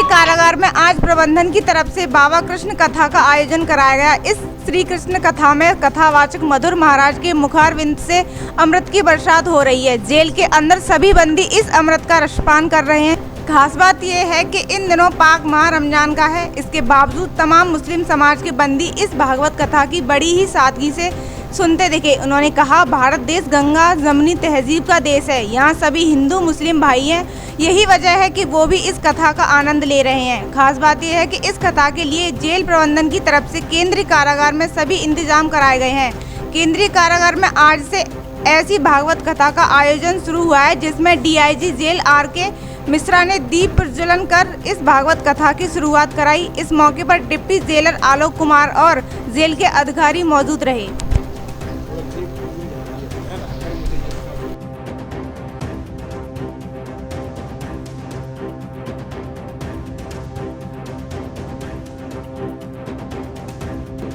कारागार में आज प्रबंधन की तरफ से बाबा कृष्ण कथा का आयोजन कराया गया। इस श्री कृष्ण कथा में कथावाचक मधुर महाराज के मुखारविंद से अमृत की बरसात हो रही है। जेल के अंदर सभी बंदी इस अमृत का रसपान कर रहे हैं। खास बात यह है कि इन दिनों पाक माह रमजान का है। इसके बावजूद तमाम मुस्लिम समाज के बंदी इस भागवत कथा की बड़ी ही सादगी से सुनते दिखे। उन्होंने कहा, भारत देश गंगा जमनी तहजीब का देश है। यहाँ सभी हिंदू मुस्लिम भाई हैं। यही वजह है कि वो भी इस कथा का आनंद ले रहे हैं। खास बात यह है कि इस कथा के लिए जेल प्रबंधन की तरफ से केंद्रीय कारागार में सभी इंतजाम कराए गए हैं। केंद्रीय कारागार में आज से ऐसी भागवत कथा का आयोजन शुरू हुआ है, जिसमें DIG जेल RK मिश्रा ने दीप प्रज्वलन कर इस भागवत कथा की शुरुआत कराई। इस मौके पर डिप्टी जेलर आलोक कुमार और जेल के अधिकारी मौजूद रहे।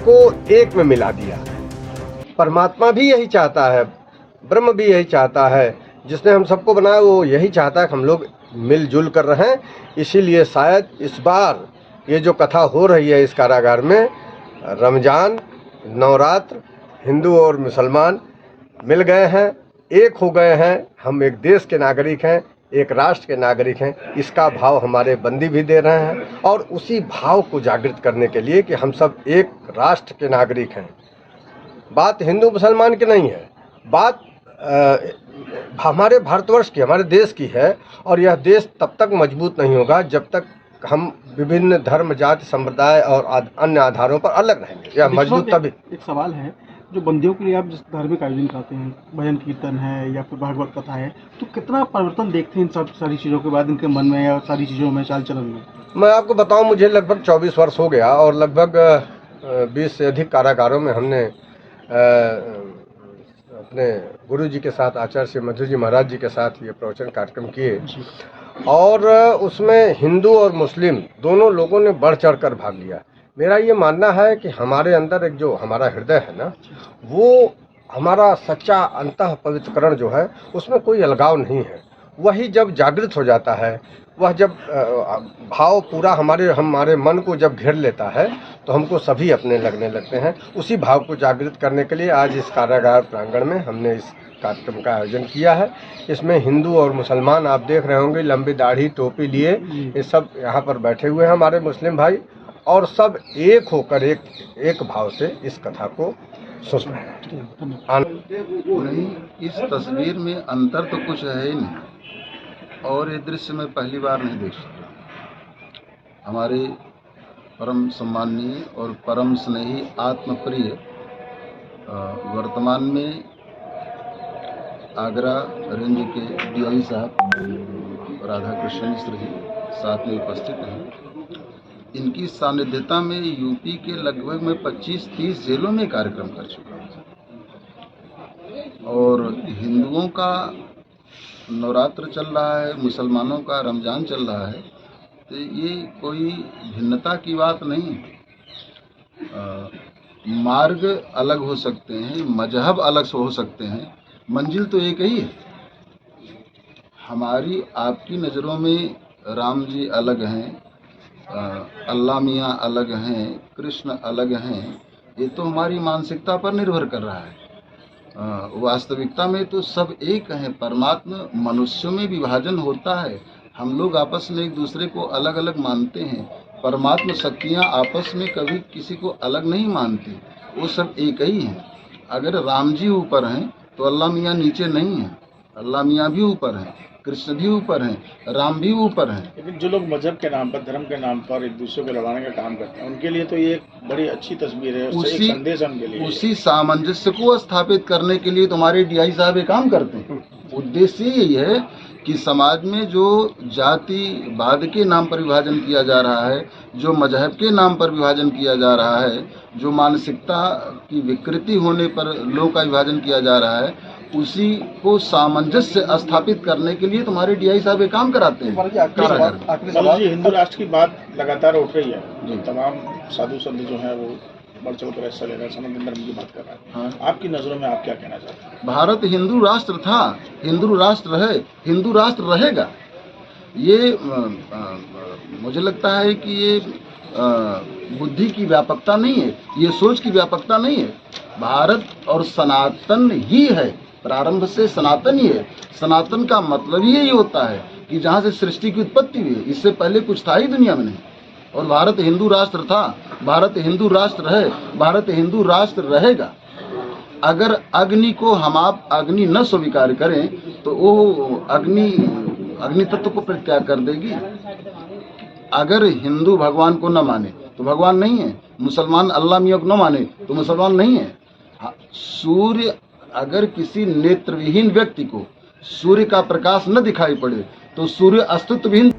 को एक में मिला दिया। परमात्मा भी यही चाहता है, ब्रह्म भी यही चाहता है, जिसने हम सबको बनाया वो यही चाहता है कि हम लोग मिलजुल कर रहें। इसीलिए शायद इस बार ये जो कथा हो रही है इस कारागार में, रमजान, नवरात्र, हिंदू और मुसलमान मिल गए हैं, एक हो गए हैं। हम एक देश के नागरिक हैं, एक राष्ट्र के नागरिक हैं। इसका भाव हमारे बंदी भी दे रहे हैं और उसी भाव को जागृत करने के लिए कि हम सब एक राष्ट्र के नागरिक हैं। बात हिंदू मुसलमान की नहीं है, बात हमारे भारतवर्ष की, हमारे देश की है। और यह देश तब तक मजबूत नहीं होगा जब तक हम विभिन्न धर्म, जाति, संप्रदाय और अन्य आधारों पर अलग रहेंगे। यह मजबूत तभी। एक सवाल है, जो बंदियों के लिए आप जिस धार्मिक आयोजन करते हैं, भजन कीर्तन है या फिर भागवत कथा है, तो कितना परिवर्तन देखते हैं इन सब सारी चीज़ों के बाद इनके मन में या सारी चीज़ों में, चाल चलन में? मैं आपको बताऊं, मुझे लगभग 24 वर्ष हो गया और लगभग 20 से अधिक कारागारों में हमने अपने गुरु जी के साथ, आचार्य श्री मधुर जी महाराज जी के साथ ये प्रवचन कार्यक्रम किए। और उसमें हिंदू और मुस्लिम दोनों लोगों ने बढ़ चढ़ कर भाग लिया। मेरा ये मानना है कि हमारे अंदर एक जो हमारा हृदय है ना, वो हमारा सच्चा अंतः पवित्रकरण जो है, उसमें कोई अलगाव नहीं है। वही जब जागृत हो जाता है, वह जब भाव पूरा हमारे मन को जब घेर लेता है, तो हमको सभी अपने लगने लगते हैं। उसी भाव को जागृत करने के लिए आज इस कारागार प्रांगण में हमने इस कार्यक्रम का आयोजन किया है। इसमें हिंदू और मुसलमान आप देख रहे होंगे, लंबी दाढ़ी टोपी लिए ये सब यहाँ पर बैठे हुए हैं हमारे मुस्लिम भाई, और सब एक होकर एक भाव से इस कथा को सुन रहे हैं। नहीं, इस तस्वीर में अंतर तो कुछ है ही नहीं, और ये दृश्य मैं पहली बार नहीं देख सकता। हमारे परम सम्माननीय और परम स्नेही आत्मप्रिय वर्तमान में आगरा रेंज के DI साहब राधा कृष्ण मिश्र जी साथ में उपस्थित हैं। इनकी सानिध्यता में यूपी के लगभग मैं 25-30 जेलों में कार्यक्रम कर चुका हूँ। और हिंदुओं का नवरात्र चल रहा है, मुसलमानों का रमजान चल रहा है, तो ये कोई भिन्नता की बात नहीं है। मार्ग अलग हो सकते हैं, मजहब अलग हो सकते हैं, मंजिल तो एक ही है। हमारी आपकी नज़रों में राम जी अलग हैं, अल्लाह मियाँ अलग हैं, कृष्ण अलग हैं। ये तो हमारी मानसिकता पर निर्भर कर रहा है। वास्तविकता में तो सब एक हैं। परमात्मा मनुष्यों में विभाजन होता है, हम लोग आपस में एक दूसरे को अलग अलग मानते हैं। परमात्मा शक्तियाँ आपस में कभी किसी को अलग नहीं मानती, वो सब एक ही हैं। अगर राम जी ऊपर हैं तो अल्लाह मियाँ नीचे नहीं हैं, अल्लाह मियाँ भी ऊपर हैं, कृष्ण भी ऊपर हैं, राम भी ऊपर हैं। लेकिन जो लोग मजहब के नाम पर, धर्म के नाम पर एक दूसरे को लड़ाने का काम करते हैं, उनके लिए तो ये एक बड़ी अच्छी तस्वीर है, उससे एक संदेश है उनके लिए। उसी सामंजस्य को स्थापित करने के लिए तुम्हारे DI साहब ये काम करते हैं। उद्देश्य यही है कि समाज में जो जातिवाद के नाम पर विभाजन किया जा रहा है, जो मजहब के नाम पर विभाजन किया जा रहा है, जो मानसिकता की विकृति होने पर लोगों का विभाजन किया जा रहा है, उसी को सामंजस्य स्थापित करने के लिए तुम्हारे DI साहब ये काम कराते हैं। जी, हिंदू राष्ट्र की बात लगातार उठ रही है, तमाम साधु संत जो हैं वो बढ़ चढ़ कर हिस्सा ले रहे हैं, सनातन धर्म की बात कर रहे हैं। हाँ। आपकी नज़रों में आप क्या कहना चाहते हैं? भारत हिंदू राष्ट्र था, हिंदू राष्ट्र है, हिंदू राष्ट्र रहेगा। ये मुझे लगता है कि ये बुद्धि की व्यापकता नहीं है, ये सोच की व्यापकता नहीं है। भारत और सनातन ही है, प्रारंभ से सनातन ही है। सनातन का मतलब ही यही होता है कि जहाँ से सृष्टि की उत्पत्ति हुई है, इससे पहले कुछ था ही दुनिया में नहीं। और भारत हिंदू राष्ट्र था, भारत हिंदू राष्ट्र है, भारत हिंदू राष्ट्र रहेगा। अगर अग्नि को हम आप अग्नि न स्वीकार करें तो वो अग्नि तत्व को परित्याग कर देगी। अगर हिंदू भगवान को न माने तो भगवान नहीं है, मुसलमान अल्लाह मियाँ को न माने तो मुसलमान नहीं है। सूर्य, अगर किसी नेत्रविहीन व्यक्ति को सूर्य का प्रकाश न दिखाई पड़े तो सूर्य अस्तित्वहीन